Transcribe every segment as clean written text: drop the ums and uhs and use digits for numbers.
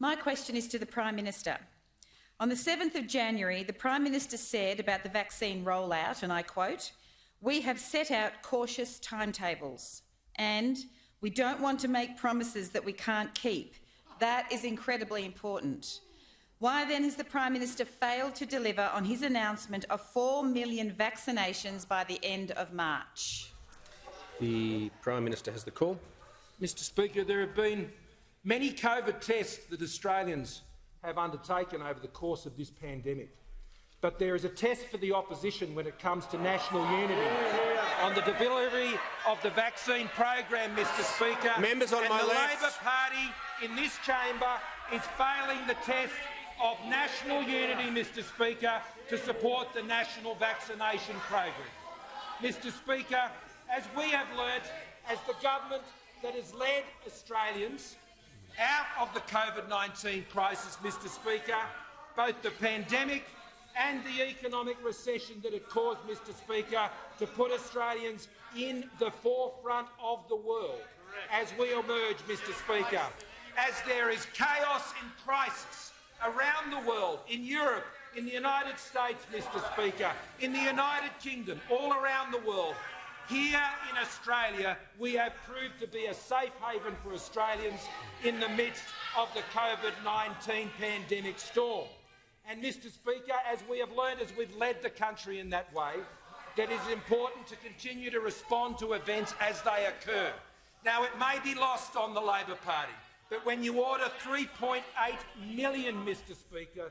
My question is to the Prime Minister. On the 7th of January, the Prime Minister said about the vaccine rollout, and I quote, "We have set out cautious timetables and we don't want to make promises that we can't keep." That is incredibly important. Why then has the Prime Minister failed to deliver on his announcement of 4 million vaccinations by the end of March? The Prime Minister has the call. Mr Speaker, there have been many COVID tests that Australians have undertaken over the course of this pandemic. But there is a test for the opposition when it comes to national unity on the delivery of the vaccine program, Mr Speaker. Members on my left. The Labor Party in this chamber is failing the test of national unity, Mr Speaker, to support the national vaccination program. Mr Speaker, as we have learnt, as the government that has led Australians out of the COVID-19 crisis, Mr Speaker, both the pandemic and the economic recession that it caused, Mr Speaker, to put Australians in the forefront of the world as we emerge, Mr Speaker. As there is chaos and crisis around the world, in Europe, in the United States, Mr Speaker, in the United Kingdom, all around the world, here in Australia, we have proved to be a safe haven for Australians in the midst of the COVID-19 pandemic storm. And, Mr Speaker, as we have learned, as we've led the country in that way, that it is important to continue to respond to events as they occur. Now, it may be lost on the Labor Party, but when you order 3.8 million, Mr Speaker,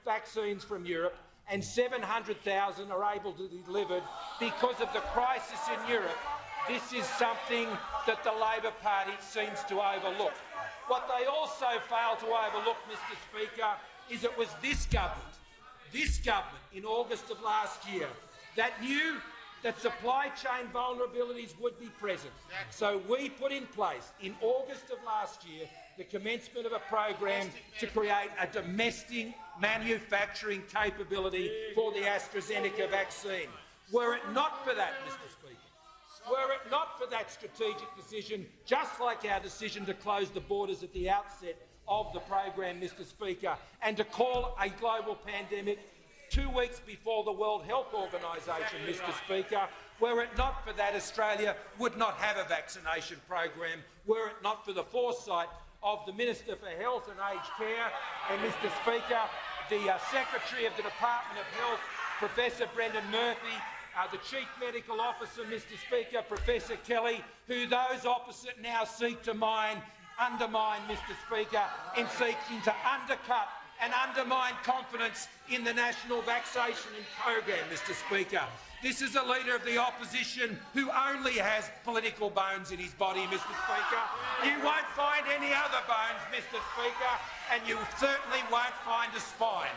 vaccines from Europe, and 700,000 are able to be delivered because of the crisis in Europe, this is something that the Labor Party seems to overlook. What they also fail to overlook, Mr Speaker, is it was this government in August of last year that knew that supply chain vulnerabilities would be present. So we put in place, in August of last year, the commencement of a program to create a domestic manufacturing capability for the AstraZeneca vaccine. Were it not for that, Mr Speaker, were it not for that strategic decision, just like our decision to close the borders at the outset of the program, Mr Speaker, and to call a global pandemic 2 weeks before the World Health Organisation, Mr Speaker, were it not for that, Australia would not have a vaccination program, were it not for the foresight of the Minister for Health and Aged Care and, Mr Speaker, the Secretary of the Department of Health, Professor Brendan Murphy, the Chief Medical Officer, Mr Speaker, Professor Kelly, who those opposite now seek to undermine, Mr Speaker, in seeking to undercut and undermine confidence in the national vaccination program, Mr Speaker. This is a leader of the opposition who only has political bones in his body, Mr Speaker. You won't find any other bones, Mr Speaker, and you certainly won't find a spine.